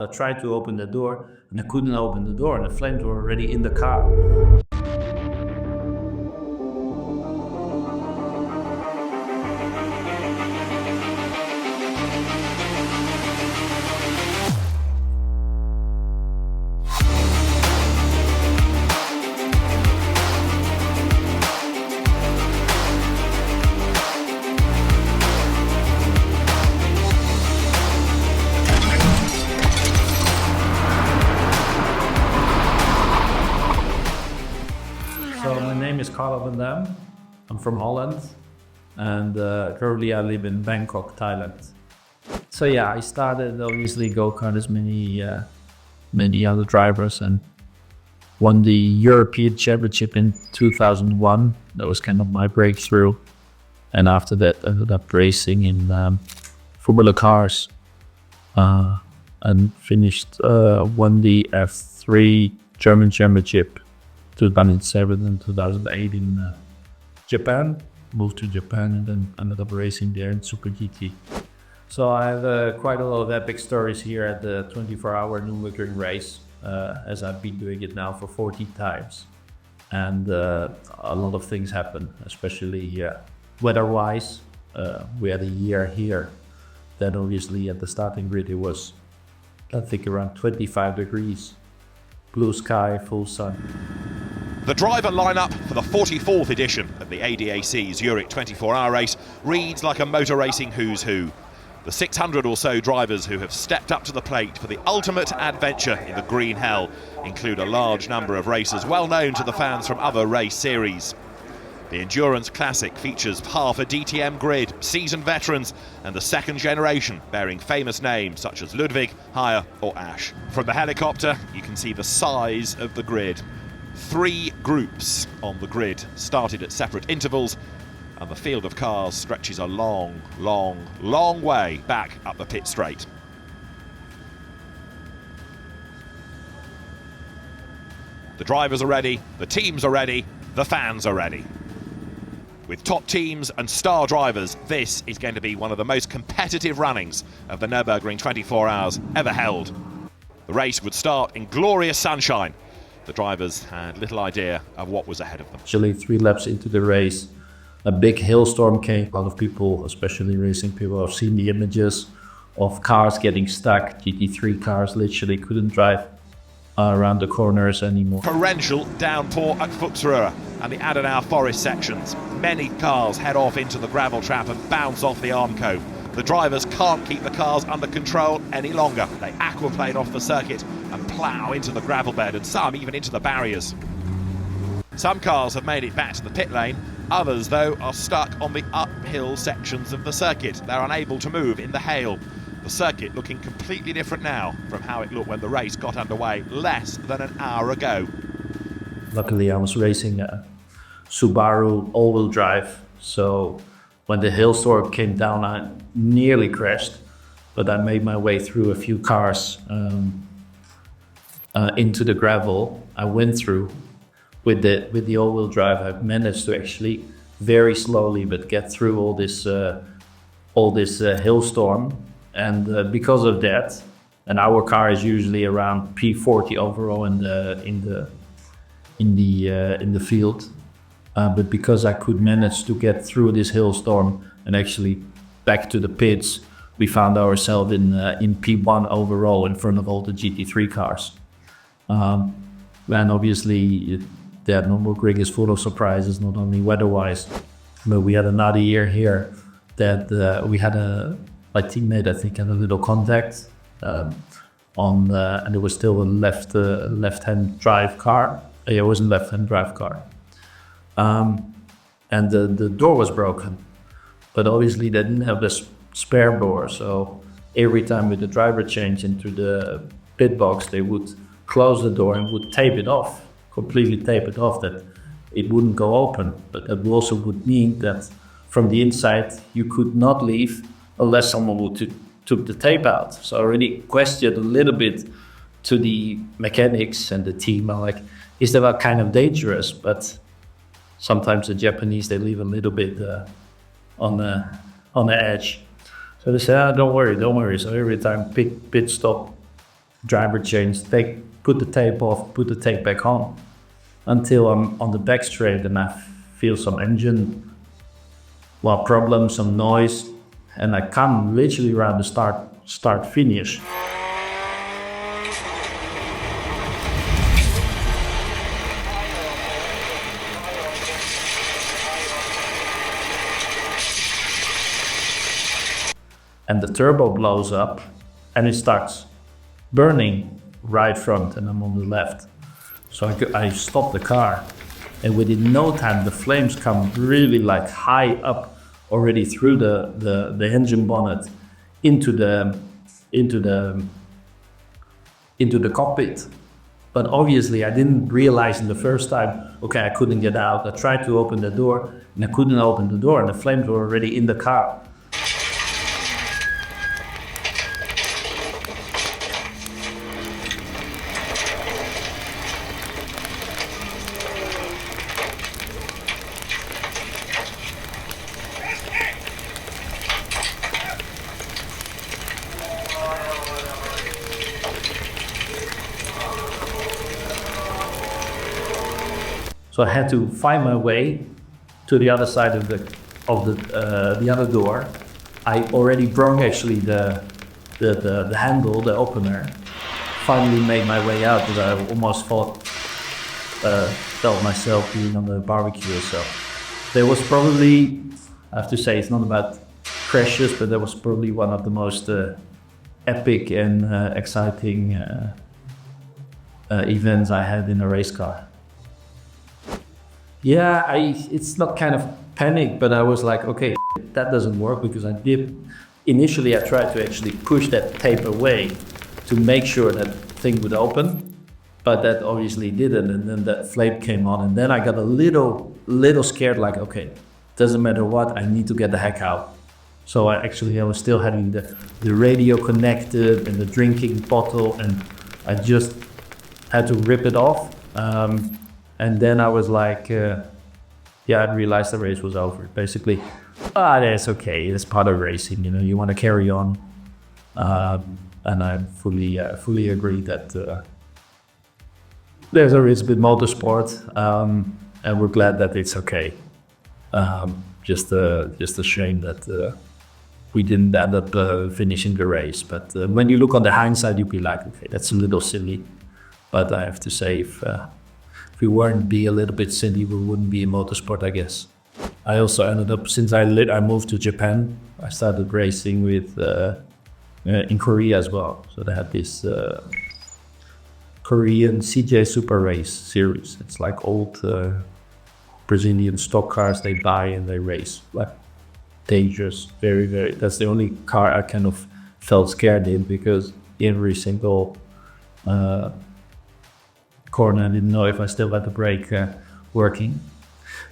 I tried to open the door and I couldn't open the door and the flames were already in the car. So my name is Carlo van Dam. I'm from Holland and currently I live in Bangkok, Thailand. So yeah, I started obviously go-kart as many other drivers and won the European Championship in 2001. That was kind of my breakthrough. And after that I ended up racing in Formula cars and finished, won the F3 German Championship 2007 and 2008 in Japan. Moved to Japan and then ended up racing there in Super GT. So I have quite a lot of epic stories here at the 24-hour Nürburgring race, as I've been doing it now for 40 times. And a lot of things happen, especially weather-wise. We had a year here that obviously at the starting grid it was, I think, around 25 degrees, blue sky, full sun. The driver lineup for the 44th edition of the ADAC Zurich 24-hour race reads like a motor racing who's who. The 600 or so drivers who have stepped up to the plate for the ultimate adventure in the green hell include a large number of racers well known to the fans from other race series. The Endurance Classic features half a DTM grid, seasoned veterans and the second generation bearing famous names such as Ludwig, Haier or Ash. From the helicopter you can see the size of the grid. 3 groups on the grid started at separate intervals and the field of cars stretches a long, long, long way back up the pit straight. The drivers are ready, the teams are ready, the fans are ready. With top teams and star drivers, this is going to be one of the most competitive runnings of the Nürburgring 24 hours ever held. The race would start in glorious sunshine. The drivers had little idea of what was ahead of them. Actually, 3 laps into the race, a big hailstorm came. A lot of people, especially racing people, have seen the images of cars getting stuck. GT3 cars literally couldn't drive around the corners anymore. Torrential downpour at Fuchsröhre and the ADAC forest sections. Many cars head off into the gravel trap and bounce off the Armco. The drivers can't keep the cars under control any longer. They aquaplane off the circuit and plough into the gravel bed and some even into the barriers. Some cars have made it back to the pit lane. Others, though, are stuck on the uphill sections of the circuit. They're unable to move in the hail. The circuit looking completely different now from how it looked when the race got underway less than an hour ago. Luckily, I was racing a Subaru all-wheel drive, so when the hailstorm came down, I nearly crashed, but I made my way through a few cars into the gravel. I went through with the all-wheel drive. I managed to actually very slowly but get through all this hailstorm, and because of that, and our car is usually around P40 overall in the field. But because I could manage to get through this hailstorm and actually back to the pits, we found ourselves in P1 overall in front of all the GT3 cars. And obviously, that Nürburgring is full of surprises, not only weather-wise, but we had another year here that we had my teammate, I think, had a little contact and it was still a left-hand drive car. It was a left-hand drive car. And the door was broken, but obviously they didn't have the spare door, so every time with the driver change into the pit box, they would close the door and would tape it off, completely tape it off, that it wouldn't go open. But that also would mean that from the inside you could not leave unless someone would took the tape out. So I already questioned a little bit to the mechanics and the team, like, is that kind of dangerous? But sometimes the Japanese, they leave a little bit on the edge. So they say, don't worry. So every time pit stop, driver change, put the tape off, put the tape back on, until I'm on the back straight and I feel some engine problems, some noise, and I come literally around the start finish. And the turbo blows up and it starts burning right front, and I'm on the left. So I stop the car, and within no time the flames come really like high up already through the engine bonnet into the cockpit. But obviously I didn't realize in the first time, okay, I couldn't get out. I tried to open the door and I couldn't open the door, and the flames were already in the car. So I had to find my way to the other side of the other door. I already broke actually the handle, the opener. Finally made my way out, but I almost felt myself being on the barbecue. So there was probably, I have to say, it's not about crashes, but that was probably one of the most epic and exciting events I had in a race car. Yeah, it's not kind of panic, but I was like, okay, that doesn't work, because initially I tried to actually push that tape away to make sure that thing would open, but that obviously didn't, and then that flame came on, and then I got a little scared, like, okay, doesn't matter what, I need to get the heck out. So I was still having the radio connected and the drinking bottle, and I just had to rip it off. And then I was like, I realized the race was over. Basically, that's okay. It's part of racing. You want to carry on. And I fully agree that there's a risk with motorsport, and we're glad that it's okay. Just a shame that we didn't end up finishing the race. But when you look on the hindsight, you'd be like, okay, that's a little silly. But I have to say, if we weren't be a little bit silly, we wouldn't be in motorsport, I guess. I also ended up, since I moved to Japan, I started racing with in Korea as well. So they had this Korean CJ Super Race series. It's like old Brazilian stock cars they buy and they race. Like dangerous, very, very. That's the only car I kind of felt scared in, because every single corner I didn't know if I still had the brake working.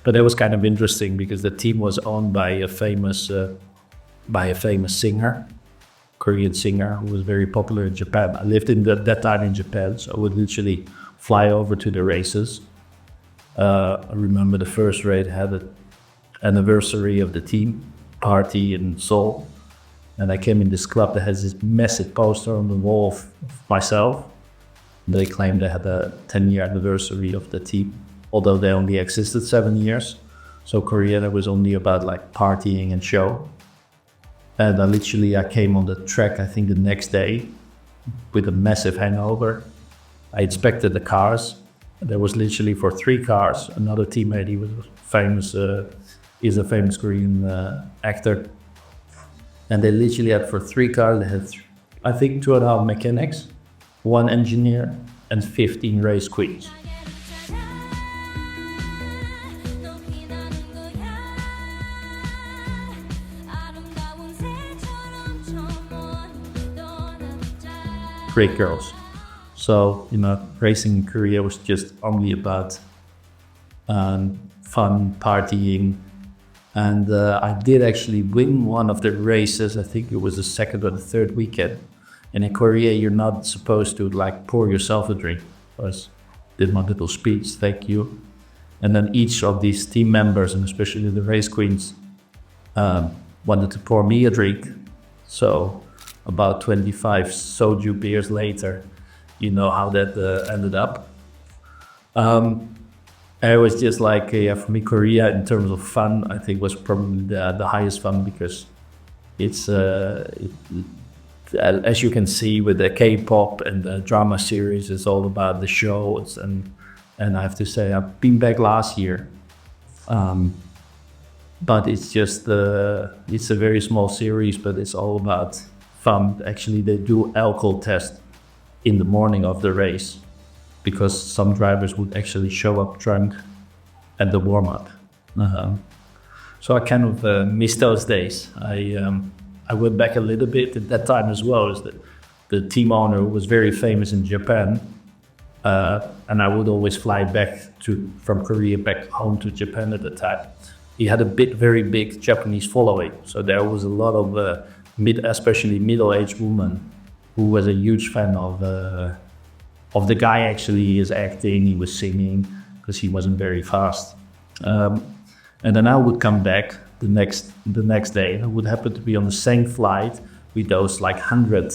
But it was kind of interesting, because the team was owned by a famous singer, Korean singer, who was very popular in Japan. I lived that time in Japan, so I would literally fly over to the races. I remember the first race had an anniversary of the team party in Seoul, and I came in this club that has this massive poster on the wall of myself. They claimed they had a 10-year anniversary of the team, although they only existed 7 years. So Korea was only about like partying and show. And I came on the track, I think the next day, with a massive hangover. I inspected the cars. There was literally for 3 cars, another teammate, he was famous, is a famous Korean actor. And they literally had for 3 cars, they had, I think, 2.5 mechanics, 1 engineer, and 15 race queens. Great girls. So, racing in Korea was just only about fun, partying. And I did actually win one of the races. I think it was the 2nd or the 3rd weekend. And in Korea, you're not supposed to like pour yourself a drink. I did my little speech, thank you. And then each of these team members, and especially the race queens, wanted to pour me a drink. So about 25 soju beers later, you know how that ended up. It was just like, yeah, for me, Korea in terms of fun, I think was probably the highest fun, because it's as you can see with the K-pop and the drama series, it's all about the shows, and I have to say I've been back last year, but it's just it's a very small series, but it's all about fun. Actually, they do alcohol test in the morning of the race, because some drivers would actually show up drunk at the warm-up. So I kind of miss those days. I went back a little bit at that time as well, as the team owner was very famous in Japan, and I would always fly back from Korea back home to Japan at the time. He had a very big Japanese following, so there was a lot of especially middle-aged women who was a huge fan of the guy. Actually, he is acting, he was singing, because he wasn't very fast. And then I would come back the next day, and I would happen to be on the same flight with those like 100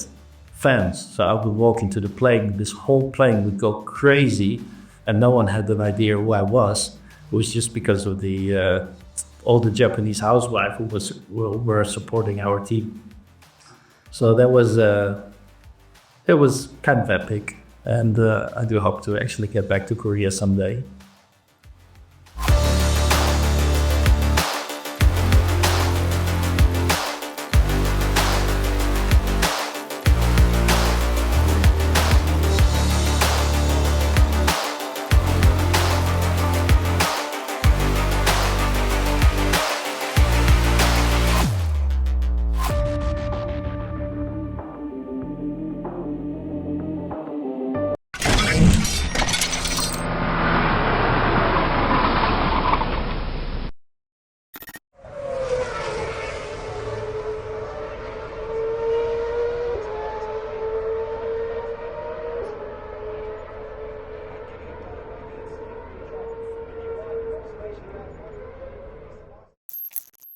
fans. So I would walk into the plane, this whole plane would go crazy, and no one had an idea who I was. It was just because of all the Japanese housewives who were supporting our team. So that was it was kind of epic, and I do hope to actually get back to Korea someday.